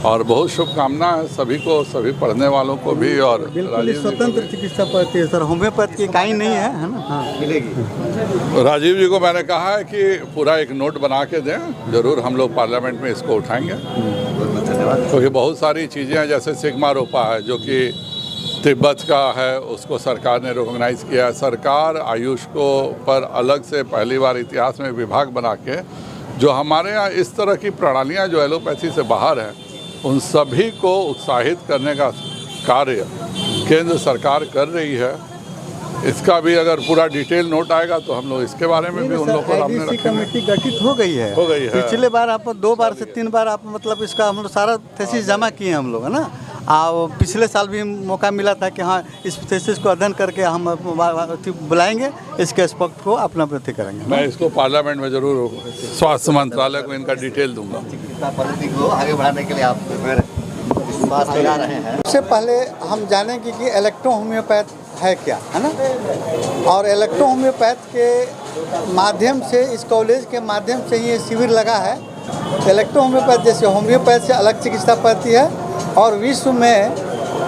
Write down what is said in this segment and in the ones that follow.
और बहुत शुभकामनाएं है सभी को, सभी पढ़ने वालों को भी। और बिल्कुल स्वतंत्र चिकित्सा पद्धति है सर, होम्योपैथ की इकाई नहीं है ना? हाँ मिलेगी। राजीव जी को मैंने कहा है कि पूरा एक नोट बना के दें, जरूर हम लोग पार्लियामेंट में इसको उठाएंगे। क्योंकि बहुत सारी चीज़ें हैं, जैसे सिग्मा रोपा है जो कि तिब्बत का है, उसको सरकार ने रिकॉग्नाइज़ किया है। सरकार आयुष को पर अलग से पहली बार इतिहास में विभाग बना के जो हमारे यहाँ इस तरह की प्रणालियाँ जो एलोपैथी से बाहर हैं उन सभी को उत्साहित करने का कार्य केंद्र सरकार कर रही है। इसका भी अगर पूरा डिटेल नोट आएगा तो हम लोग इसके बारे में भी उन लोगों को सामने रखेंगे। कमेटी गठित हो गई है। पिछले बार आप 2 बार से 3 बार आप मतलब इसका हम लोग सारा थीसिस जमा किए हैं हम लोग, है ना? और पिछले साल भी मौका मिला था कि हाँ इस थीसिस को अध्ययन करके हम बुलाएंगे, इसके एस्पेक्ट को अपना प्रति करेंगे। मैं इसको पार्लियामेंट में जरूर स्वास्थ्य मंत्रालय को इनका डिटेल दूंगा। चिकित्सा पद्धति को आगे बढ़ाने के लिए आप बात फैला रहे हैं। सबसे पहले हम जानेंगे कि इलेक्ट्रो होम्योपैथ है क्या, है ना? और इलेक्ट्रो होम्योपैथ के माध्यम से, इस कॉलेज के माध्यम से ये शिविर लगा है। इलेक्ट्रो होम्योपैथ जैसे होम्योपैथ से अलग चिकित्सा पद्धति है और विश्व में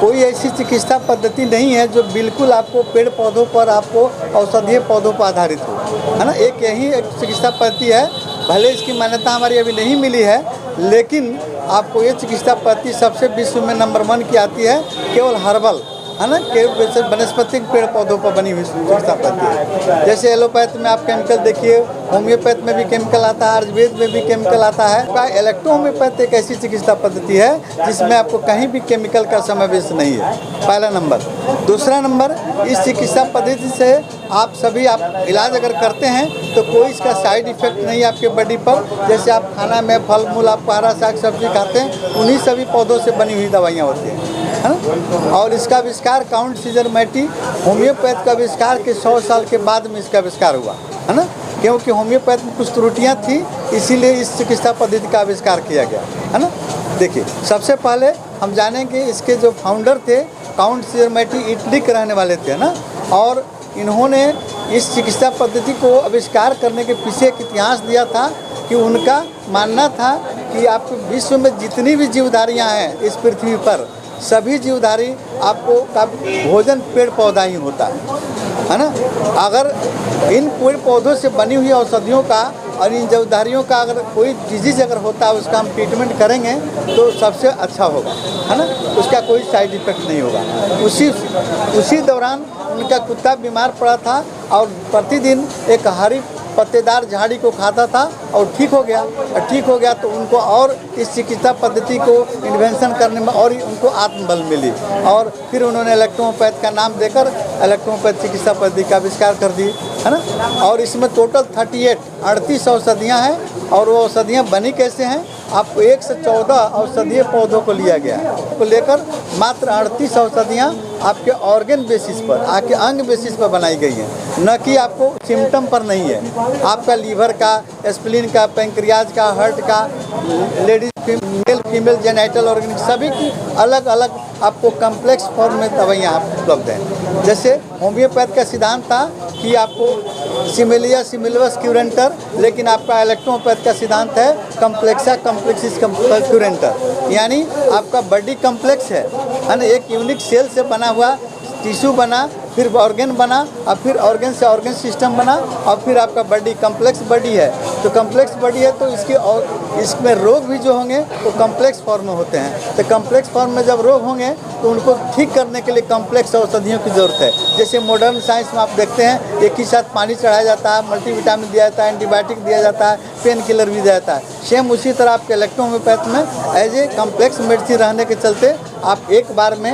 कोई ऐसी चिकित्सा पद्धति नहीं है जो बिल्कुल आपको पेड़ पौधों पर, आपको औषधीय पौधों पर आधारित हो, है ना? एक यही एक चिकित्सा पद्धति है। भले इसकी मान्यता हमारी अभी नहीं मिली है, लेकिन आपको ये चिकित्सा पद्धति सबसे विश्व में नंबर 1 की आती है, केवल हर्बल, है ना? केवल वनस्पतिक पेड़ पौधों पर बनी हुई चिकित्सा पद्धति है। जैसे एलोपैथ में आप केमिकल देखिए, होम्योपैथ में भी केमिकल आता है, आयुर्वेद में भी केमिकल आता है। इलेक्ट्रो होम्योपैथ एक ऐसी चिकित्सा पद्धति है जिसमें आपको कहीं भी केमिकल का समावेश नहीं है, पहला नंबर। दूसरा नंबर, इस चिकित्सा पद्धति से आप इलाज अगर करते हैं तो कोई इसका साइड इफेक्ट नहीं है आपके बॉडी पर। जैसे आप खाना में फल मूल, आप हरा साग सब्जी खाते हैं, उन्हीं सभी पौधों से बनी हुई दवाइयाँ होती हैं, है ना? और इसका आविष्कार काउंट सीजर मैटी, होम्योपैथ का आविष्कार के 100 साल के बाद में इसका आविष्कार हुआ, है ना? क्योंकि होम्योपैथ में कुछ त्रुटियाँ थी, इसीलिए इस चिकित्सा पद्धति का आविष्कार किया गया, है ना? देखिए, सबसे पहले हम जानेंगे इसके जो फाउंडर थे, काउंट सीजर मैटी इटली के रहने वाले थे ना, और इन्होंने इस चिकित्सा पद्धति को आविष्कार करने के पीछे एक इतिहास दिया था कि उनका मानना था कि आप विश्व में जितनी भी जीवधारियाँ हैं इस पृथ्वी पर, सभी जीवधारी आपको का भोजन पेड़ पौधा ही होता है ना? अगर इन पेड़ पौधों से बनी हुई औषधियों का और इन जीवधारियों का अगर कोई डिजीज अगर होता है उसका हम ट्रीटमेंट करेंगे तो सबसे अच्छा होगा, है ना? उसका कोई साइड इफेक्ट नहीं होगा। उसी दौरान उनका कुत्ता बीमार पड़ा था और प्रतिदिन एक हरी पत्तेदार झाड़ी को खाता था और ठीक हो गया तो उनको और इस चिकित्सा पद्धति को इन्वेंशन करने में और उनको आत्मबल मिली और फिर उन्होंने इलेक्ट्रोपैथ का नाम देकर इलेक्ट्रोपैथ चिकित्सा पद्धति का आविष्कार कर दी, है ना? और इसमें टोटल 38 औषधियाँ हैं। और वो औषधियाँ बनी कैसे हैं? आपको 1 से 14 औषधीय पौधों को लिया गया है, को लेकर मात्र 38 औषधियाँ आपके ऑर्गन बेसिस पर, आपके अंग बेसिस पर बनाई गई हैं, न कि आपको सिम्टम पर नहीं है। आपका लीवर का, स्प्लीन का, पैंक्रियाज का, हार्ट का, ladies male female genital organ, सभी की अलग अलग आपको कम्प्लेक्स फॉर्म में दवाइयाँ उपलब्ध हैं। जैसे होम्योपैथ का सिद्धांत था कि आपको सिमिलिया सिमिलवस क्यूरेंटर, लेकिन आपका इलेक्ट्रोपैथ का सिद्धांत है कम्प्लेक्सा कम्प्लेक्सिस क्यूरेंटर, यानी आपका बॉडी कम्प्लेक्स है ना? एक यूनिक सेल से बना हुआ टिश्यू बना, फिर ऑर्गन बना और फिर ऑर्गन से ऑर्गन सिस्टम बना और फिर आपका बॉडी कम्प्लेक्स बॉडी है। तो कम्प्लेक्स बॉडी है तो इसमें रोग भी जो होंगे वो कम्प्लेक्स फॉर्म में होते हैं। तो कम्प्लेक्स फॉर्म में जब रोग होंगे तो उनको ठीक करने के लिए कम्प्लेक्स औषधियों की ज़रूरत है। जैसे मॉडर्न साइंस में आप देखते हैं एक ही साथ पानी चढ़ाया जाता है, मल्टीविटामिन दिया जाता है, एंटीबायोटिक दिया जाता है, पेन किलर भी दिया जाता है। सेम उसी तरह आपके इलेक्ट्रो होम्योपैथ में एज ए कम्प्लेक्स मेडिसिन रहने के चलते आप एक बार में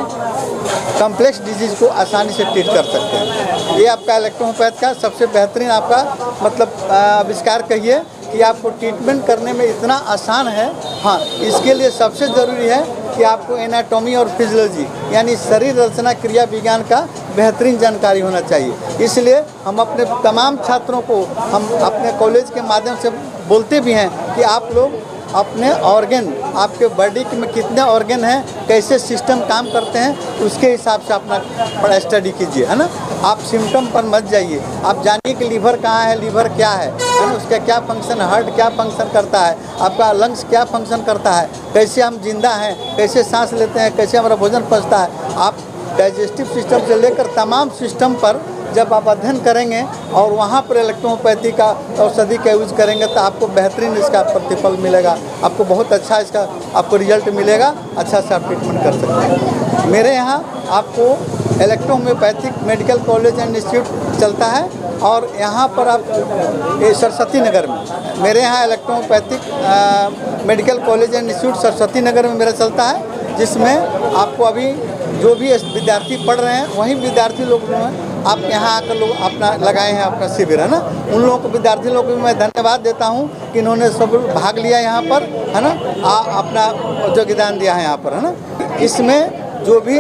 कम्प्लेक्स डिजीज़ को आसानी से ट्रीट कर सकते हैं। ये आपका इलेक्ट्रोपैथ का सबसे बेहतरीन आपका मतलब आविष्कार कहिए कि आपको ट्रीटमेंट करने में इतना आसान है। हाँ, इसके लिए सबसे ज़रूरी है कि आपको एनाटॉमी और फिजियोलॉजी यानी शरीर रचना क्रिया विज्ञान का बेहतरीन जानकारी होना चाहिए। इसलिए हम अपने तमाम छात्रों को हम अपने कॉलेज के माध्यम से बोलते भी हैं कि आप लोग अपने ऑर्गन, आपके बॉडी में कितने ऑर्गन हैं, कैसे सिस्टम काम करते हैं, उसके हिसाब से अपना स्टडी कीजिए, है ना? आप सिम्टम पर मत जाइए, आप जानिए कि लीवर कहाँ है, लीवर क्या है ना, उसका क्या फंक्शन, हार्ट क्या फंक्शन करता है, आपका लंग्स क्या फंक्शन करता है, कैसे हम जिंदा हैं, कैसे सांस लेते हैं, कैसे हमारा भोजन पचता है। आप डाइजेस्टिव सिस्टम से लेकर तमाम सिस्टम पर जब आप अध्ययन करेंगे और वहाँ पर इलेक्ट्रोपैथी का औषधि का यूज़ करेंगे तो आपको बेहतरीन इसका प्रतिफल मिलेगा, आपको बहुत अच्छा इसका आपको रिजल्ट मिलेगा, अच्छा से आप ट्रीटमेंट कर सकते हैं। मेरे यहाँ आपको electro homeopathic medical college and institute चलता है और यहाँ पर आप सरस्वती नगर में मेरे यहाँ electro homeopathic medical college and institute Saraswati Nagar में मेरा चलता है, जिसमें आपको अभी जो भी विद्यार्थी पढ़ रहे हैं वहीं विद्यार्थी लोग जो हैं आप यहाँ आकर लोग अपना लगाए हैं अपना शिविर, है ना। उन लोगों को विद्यार्थी लोगों को भी मैं धन्यवाद देता हूँ कि इन्होंने सब भाग लिया यहाँ पर, है ना, अपना योगदान दिया है यहाँ पर, है ना। इसमें जो भी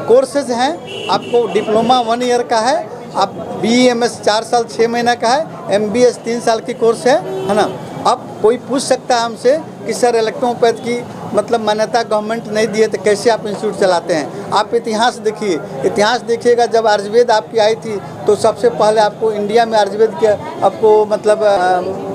कोर्सेज हैं आपको डिप्लोमा 1 ईयर का है, आप BEMS 4 साल 6 महीना का है, MBS 3 साल की कोर्स है ना। अब कोई पूछ सकता है हमसे कि सर इलेक्ट्रोपैथ की मतलब मान्यता गवर्नमेंट नहीं दी है तो कैसे आप इंस्टीट्यूट चलाते हैं। आप इतिहास देखिए, इतिहास देखिएगा, जब आयुर्वेद आपकी आई थी तो सबसे पहले आपको इंडिया में आयुर्वेद के आपको मतलब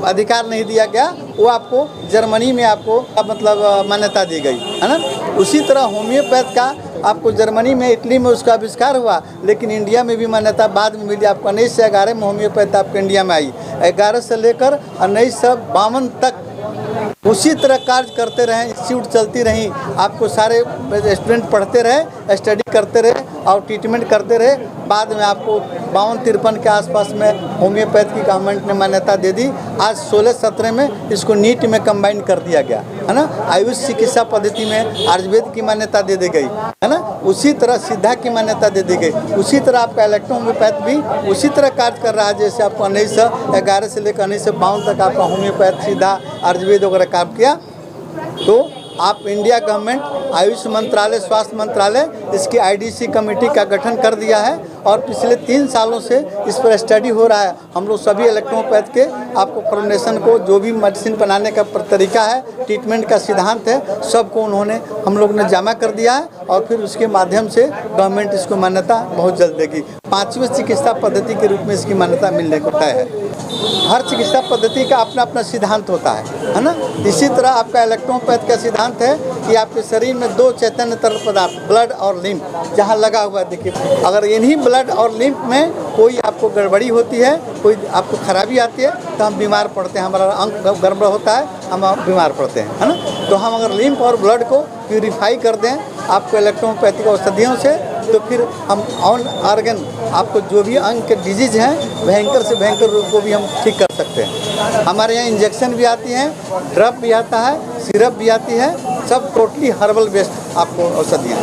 अधिकार नहीं दिया गया, वो आपको जर्मनी में आपको मतलब मान्यता दी गई, है ना। उसी तरह होम्योपैथ का आपको जर्मनी में, इटली में उसका आविष्कार हुआ, लेकिन इंडिया में भी मान्यता बाद में मिली। आपको 1911 में होम्योपैथ आपको इंडिया में आई, 11 से लेकर 1952 तक उसी तरह कार्य करते रहे, इंस्टीट्यूट चलती रही, आपको सारे स्टूडेंट पढ़ते रहे, स्टडी करते रहे और ट्रीटमेंट करते रहे। बाद में आपको 52-53 के आसपास में होम्योपैथ की गवर्नमेंट ने मान्यता दे दी। आज 16-17 में इसको नीट में कंबाइन कर दिया गया, है ना। आयुष चिकित्सा पद्धति में आयुर्वेद की मान्यता दे दी गई, है ना। उसी तरह सिद्धा की मान्यता दे दी गई। उसी तरह आपका इलेक्ट्रो होम्योपैथ भी उसी तरह कार्य कर रहा है, जैसे आपको 1911 से लेकर 1952 तक आपका होम्योपैथ, सिद्धा, आयुर्वेद वगैरह काम किया। तो आप इंडिया गवर्नमेंट आयुष मंत्रालय, स्वास्थ्य मंत्रालय इसकी IDC कमेटी का गठन कर दिया है और पिछले 3 सालों से इस पर स्टडी हो रहा है। हम लोग सभी इलेक्ट्रोपैथ के आपको फॉर्मुलेशन को, जो भी मेडिसिन बनाने का तरीका है, ट्रीटमेंट का सिद्धांत है, सबको उन्होंने हम लोग ने जमा कर दिया है और फिर उसके माध्यम से गवर्नमेंट इसको मान्यता बहुत जल्द देगी। 5वीं चिकित्सा पद्धति के रूप में इसकी मान्यता मिलने को तय है। हर चिकित्सा पद्धति का अपना अपना सिद्धांत होता है ना। इसी तरह आपका इलेक्ट्रोपैथ का सिद्धांत है कि आपके शरीर में 2 चैतन्य तरल पदार्थ, ब्लड और लिम्फ, जहाँ लगा हुआ है, देखिए, अगर इन्हीं ब्लड और लिम्फ में कोई आपको गड़बड़ी होती है, कोई आपको खराबी आती है तो हम बीमार पड़ते हैं, हमारा अंग गड़बड़ होता है, हम बीमार पड़ते हैं, है ना। तो हम अगर लिम्फ और ब्लड को प्यूरिफाई कर दें आपको इलेक्ट्रोपैथिक औषधियों से, तो फिर हम ऑन ऑर्गन आपको जो भी अंग के डिजीज हैं, भयंकर से भयंकर रोग को भी हम ठीक कर सकते हैं। हमारे यहाँ इंजेक्शन भी आती हैं, ड्रप भी आता है, सिरप भी आती है, सब टोटली हर्बल बेस्ड आपको औषधियाँ।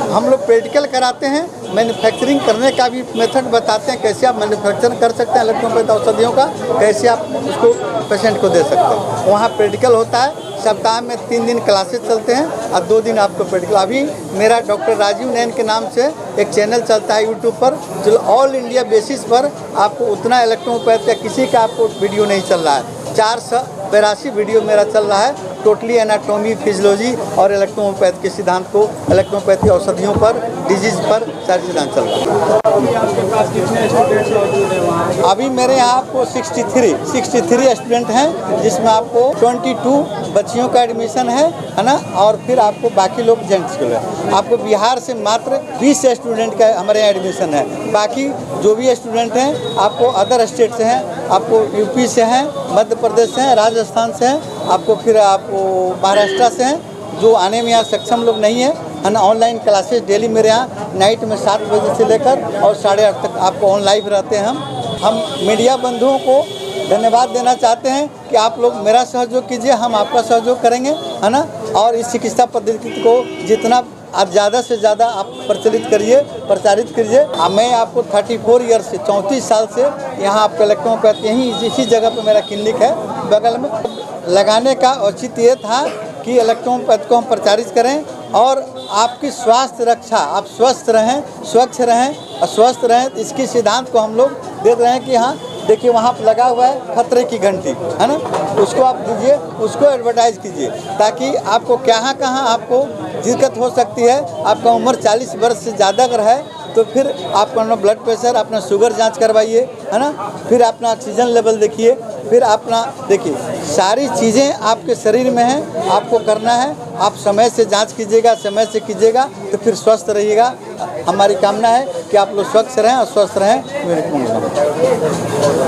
हम लोग प्रैक्टिकल कराते हैं, मैन्युफैक्चरिंग करने का भी मेथड बताते हैं, कैसे आप मैन्युफैक्चर कर सकते हैं इलेक्ट्रोपैथ औषधियों का, कैसे आप उसको पेशेंट को दे सकते हैं। वहाँ प्रैक्टिकल होता है, सप्ताह में 3 दिन क्लासेस चलते हैं और 2 दिन आपको प्रैक्टिकल। अभी मेरा डॉक्टर राजीव नैन के नाम से एक चैनल चलता है यूट्यूब पर, जो ऑल इंडिया बेसिस पर आपको उतना इलेक्ट्रोपैथ या किसी का आपको वीडियो नहीं चल रहा है। 482 वीडियो मेरा चल रहा है, टोटली एनाटॉमी, फिजियोलॉजी और इलेक्ट्रोपैथ के सिद्धांत को, इलेक्ट्रोपैथी औषधियों पर, डिजीज पर सारे सिद्धांत चल रहा है। अभी मेरे यहाँ आपको 63 स्टूडेंट हैं, जिसमें आपको 22 बच्चियों का एडमिशन है ना, और फिर आपको बाकी लोग जेंट्स के लिए। आपको बिहार से मात्र 20 स्टूडेंट का हमारे यहाँ एडमिशन है, बाकी जो भी स्टूडेंट हैं आपको अदर स्टेट से हैं, आपको यूपी से हैं, मध्य प्रदेश से हैं, राजस्थान से हैं, आपको फिर आपको महाराष्ट्र से हैं, जो आने में यहाँ सक्षम लोग नहीं है ना। ऑनलाइन क्लासेस डेली मेरे यहाँ नाइट में 7 बजे से लेकर और 8:30 तक आपको ऑन लाइव रहते हैं। हम मीडिया बंधुओं को धन्यवाद देना चाहते हैं कि आप लोग मेरा सहयोग कीजिए, हम आपका सहयोग करेंगे, है ना। और इस चिकित्सा पद्धति को जितना आप ज़्यादा से ज़्यादा आप प्रचलित करिए, प्रचारित कीजिए। मैं आपको 34 ईयर से 34 साल से यहाँ आपका इलेक्ट्रोपैथ यहीं इसी जगह पर मेरा क्लिनिक है बगल में। लगाने का औचित्य ये था कि इलेक्ट्रोपैथ को हम प्रचारित करें और आपकी स्वास्थ्य रक्षा, आप स्वस्थ रहें, स्वच्छ रहें और स्वस्थ रहें, इसके सिद्धांत को हम लोग देख रहे हैं कि हाँ देखिए वहाँ पर लगा हुआ है खतरे की घंटी, है ना, उसको आप दीजिए, उसको एडवर्टाइज कीजिए, ताकि आपको कहाँ आपको दिक्कत हो सकती है। आपका उम्र 40 वर्ष से ज़्यादा अगर है तो फिर आप अपना ब्लड प्रेशर, अपना शुगर जांच करवाइए, है ना, फिर अपना ऑक्सीजन लेवल देखिए, फिर अपना देखिए सारी चीज़ें आपके शरीर में हैं, आपको करना है। आप समय से जांच कीजिएगा, समय से कीजिएगा तो फिर स्वस्थ रहिएगा। हमारी कामना है कि आप लोग स्वच्छ रहें और स्वस्थ रहें। मेरी कामना है।